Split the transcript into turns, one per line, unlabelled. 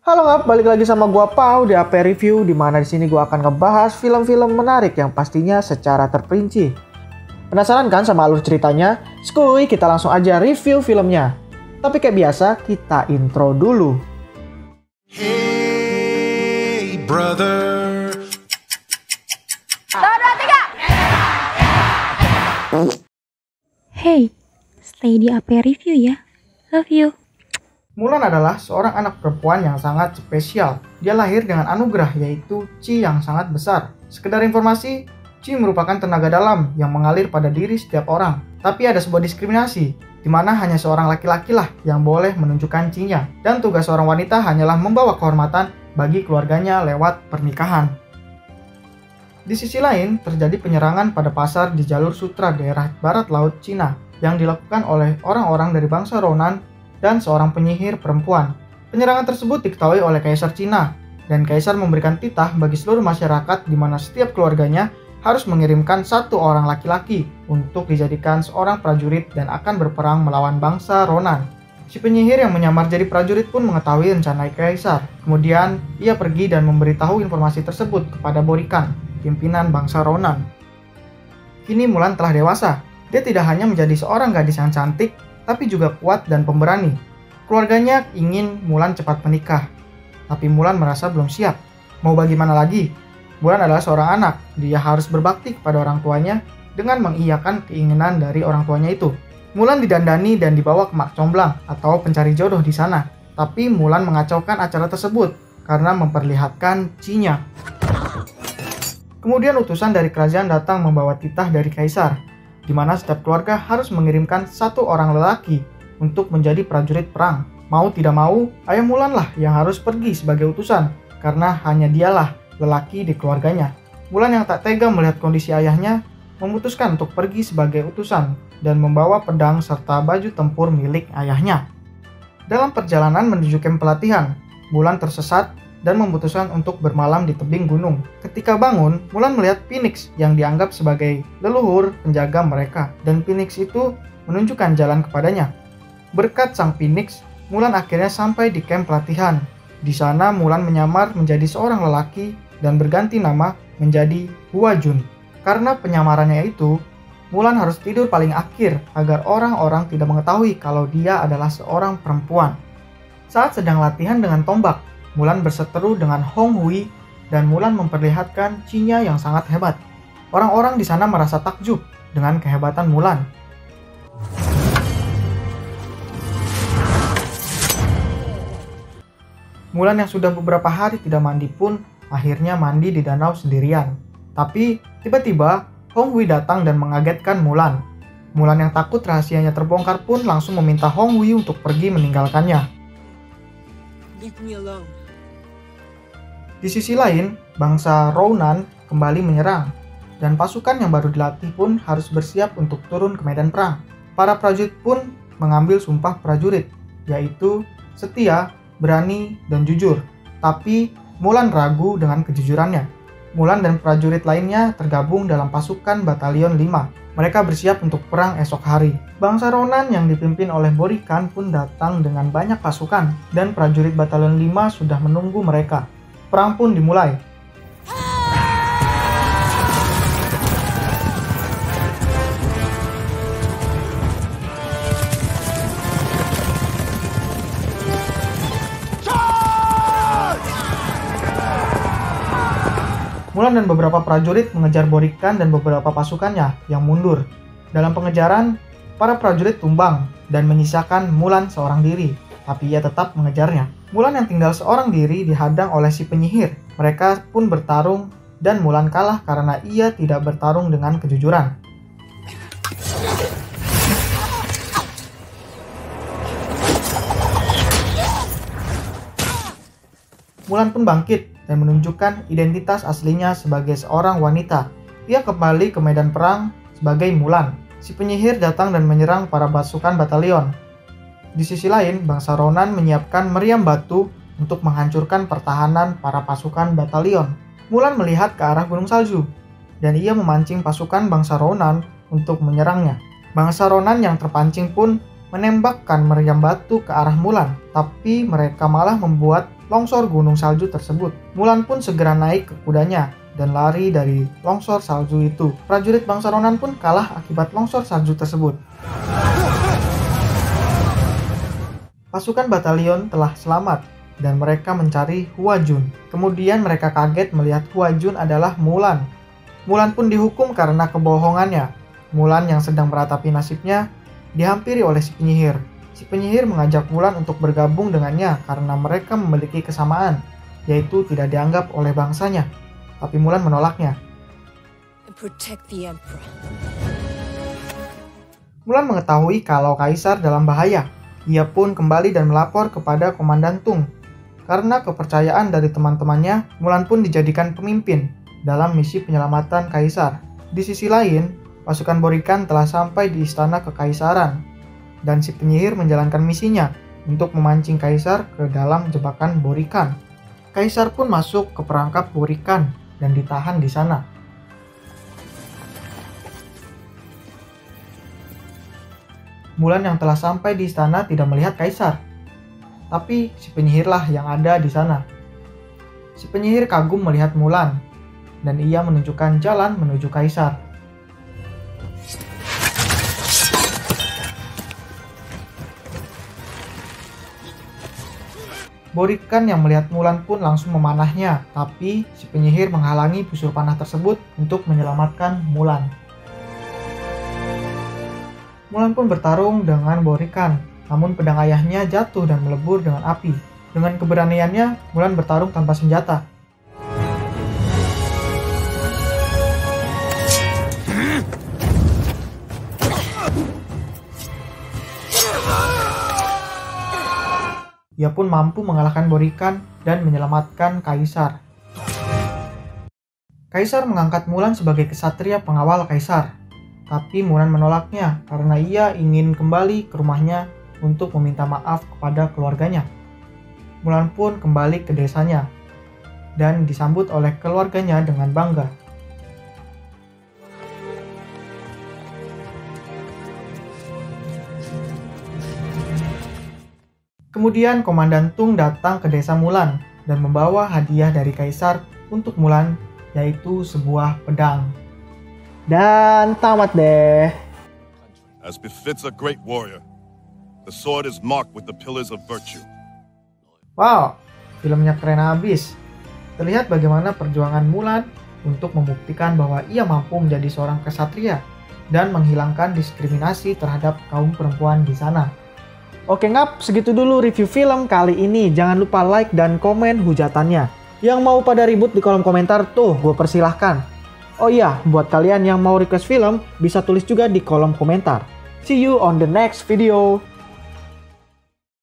Halo ngap, balik lagi sama gua Pau di AP Review, di mana di sini gua akan ngebahas film-film menarik yang pastinya secara terperinci. Penasaran kan sama alur ceritanya? Skuy, kita langsung aja review filmnya. Tapi kayak biasa, kita intro dulu.
Hey brother.
Hey, stay di AP Review ya. Love you.
Mulan adalah seorang anak perempuan yang sangat spesial. Dia lahir dengan anugerah yaitu Qi yang sangat besar. Sekedar informasi, Qi merupakan tenaga dalam yang mengalir pada diri setiap orang. Tapi ada sebuah diskriminasi, di mana hanya seorang laki-laki lah yang boleh menunjukkan Qi-nya. Dan tugas seorang wanita hanyalah membawa kehormatan bagi keluarganya lewat pernikahan. Di sisi lain, terjadi penyerangan pada pasar di jalur sutra daerah barat laut Cina yang dilakukan oleh orang-orang dari bangsa Ronan dan seorang penyihir perempuan. Penyerangan tersebut diketahui oleh Kaisar Cina, dan Kaisar memberikan titah bagi seluruh masyarakat di mana setiap keluarganya harus mengirimkan satu orang laki-laki untuk dijadikan seorang prajurit dan akan berperang melawan bangsa Ronan. Si penyihir yang menyamar jadi prajurit pun mengetahui rencana Kaisar. Kemudian, ia pergi dan memberitahu informasi tersebut kepada Borikan, pimpinan bangsa Ronan. Kini Mulan telah dewasa. Dia tidak hanya menjadi seorang gadis yang cantik, tapi juga kuat dan pemberani. Keluarganya ingin Mulan cepat menikah, tapi Mulan merasa belum siap. Mau bagaimana lagi? Mulan adalah seorang anak, dia harus berbakti kepada orang tuanya dengan mengiyakan keinginan dari orang tuanya itu. Mulan didandani dan dibawa ke Mak Comblang atau pencari jodoh di sana, tapi Mulan mengacaukan acara tersebut karena memperlihatkan Qi-nya. Kemudian utusan dari kerajaan datang membawa titah dari Kaisar, di mana setiap keluarga harus mengirimkan satu orang lelaki untuk menjadi prajurit perang. Mau tidak mau, ayah Mulan lah yang harus pergi sebagai utusan, karena hanya dialah lelaki di keluarganya. Mulan yang tak tega melihat kondisi ayahnya, memutuskan untuk pergi sebagai utusan dan membawa pedang serta baju tempur milik ayahnya. Dalam perjalanan menuju kamp pelatihan, Mulan tersesat dan memutuskan untuk bermalam di tebing gunung. Ketika bangun, Mulan melihat Phoenix yang dianggap sebagai leluhur penjaga mereka, dan Phoenix itu menunjukkan jalan kepadanya. Berkat sang Phoenix, Mulan akhirnya sampai di kamp pelatihan. Di sana Mulan menyamar menjadi seorang lelaki dan berganti nama menjadi Hua Jun. Karena penyamarannya itu, Mulan harus tidur paling akhir agar orang-orang tidak mengetahui kalau dia adalah seorang perempuan. Saat sedang latihan dengan tombak, Mulan berseteru dengan Hong Hui dan Mulan memperlihatkan Qi-nya yang sangat hebat. Orang-orang di sana merasa takjub dengan kehebatan Mulan. Mulan yang sudah beberapa hari tidak mandi pun akhirnya mandi di danau sendirian. Tapi tiba-tiba Hong Hui datang dan mengagetkan Mulan. Mulan yang takut rahasianya terbongkar pun langsung meminta Hong Hui untuk pergi meninggalkannya.
Leave me alone.
Di sisi lain, bangsa Ronan kembali menyerang, dan pasukan yang baru dilatih pun harus bersiap untuk turun ke medan perang. Para prajurit pun mengambil sumpah prajurit, yaitu setia, berani, dan jujur. Tapi Mulan ragu dengan kejujurannya. Mulan dan prajurit lainnya tergabung dalam pasukan Batalion 5. Mereka bersiap untuk perang esok hari. Bangsa Ronan yang dipimpin oleh Borikan pun datang dengan banyak pasukan, dan prajurit Batalion 5 sudah menunggu mereka. Perang pun dimulai. Mulan dan beberapa prajurit mengejar Borikan dan beberapa pasukannya yang mundur. Dalam pengejaran, para prajurit tumbang dan menyisakan Mulan seorang diri, tapi ia tetap mengejarnya. Mulan yang tinggal seorang diri dihadang oleh si penyihir. Mereka pun bertarung dan Mulan kalah karena ia tidak bertarung dengan kejujuran. Mulan pun bangkit dan menunjukkan identitas aslinya sebagai seorang wanita. Ia kembali ke medan perang sebagai Mulan. Si penyihir datang dan menyerang para pasukan batalion. Di sisi lain, bangsa Ronan menyiapkan meriam batu untuk menghancurkan pertahanan para pasukan batalion. Mulan melihat ke arah gunung salju, dan ia memancing pasukan bangsa Ronan untuk menyerangnya. Bangsa Ronan yang terpancing pun menembakkan meriam batu ke arah Mulan, tapi mereka malah membuat longsor gunung salju tersebut. Mulan pun segera naik ke kudanya dan lari dari longsor salju itu. Prajurit bangsa Ronan pun kalah akibat longsor salju tersebut. Pasukan batalion telah selamat dan mereka mencari Hua Jun. Kemudian mereka kaget melihat Hua Jun adalah Mulan. Mulan pun dihukum karena kebohongannya. Mulan yang sedang meratapi nasibnya dihampiri oleh si penyihir. Si penyihir mengajak Mulan untuk bergabung dengannya karena mereka memiliki kesamaan, yaitu tidak dianggap oleh bangsanya. Tapi Mulan menolaknya.
Protect the Emperor.
Mulan mengetahui kalau Kaisar dalam bahaya. Ia pun kembali dan melapor kepada Komandan Tung. Karena kepercayaan dari teman-temannya, Mulan pun dijadikan pemimpin dalam misi penyelamatan Kaisar. Di sisi lain, pasukan Borikan telah sampai di istana kekaisaran, dan si penyihir menjalankan misinya untuk memancing Kaisar ke dalam jebakan Borikan. Kaisar pun masuk ke perangkap Borikan dan ditahan di sana. Mulan yang telah sampai di istana tidak melihat Kaisar, tapi si penyihirlah yang ada di sana. Si penyihir kagum melihat Mulan, dan ia menunjukkan jalan menuju Kaisar. Borikan yang melihat Mulan pun langsung memanahnya, tapi si penyihir menghalangi busur panah tersebut untuk menyelamatkan Mulan. Mulan pun bertarung dengan Borikan, namun pedang ayahnya jatuh dan melebur dengan api. Dengan keberaniannya, Mulan bertarung tanpa senjata. Ia pun mampu mengalahkan Borikan dan menyelamatkan Kaisar. Kaisar mengangkat Mulan sebagai kesatria pengawal Kaisar. Tapi Mulan menolaknya karena ia ingin kembali ke rumahnya untuk meminta maaf kepada keluarganya. Mulan pun kembali ke desanya dan disambut oleh keluarganya dengan bangga. Kemudian Komandan Tung datang ke desa Mulan dan membawa hadiah dari Kaisar untuk Mulan, yaitu sebuah pedang. Dan tamat deh.
As befits a great warrior, the sword is marked with the pillars of virtue.
Wow, filmnya keren abis. Terlihat bagaimana perjuangan Mulan untuk membuktikan bahwa ia mampu menjadi seorang kesatria dan menghilangkan diskriminasi terhadap kaum perempuan di sana. Oke ngap, segitu dulu review film kali ini. Jangan lupa like dan komen hujatannya. Yang mau pada ribut di kolom komentar tuh, gue persilahkan. Oh iya, buat kalian yang mau request film, bisa tulis juga di kolom komentar. See you on the next video.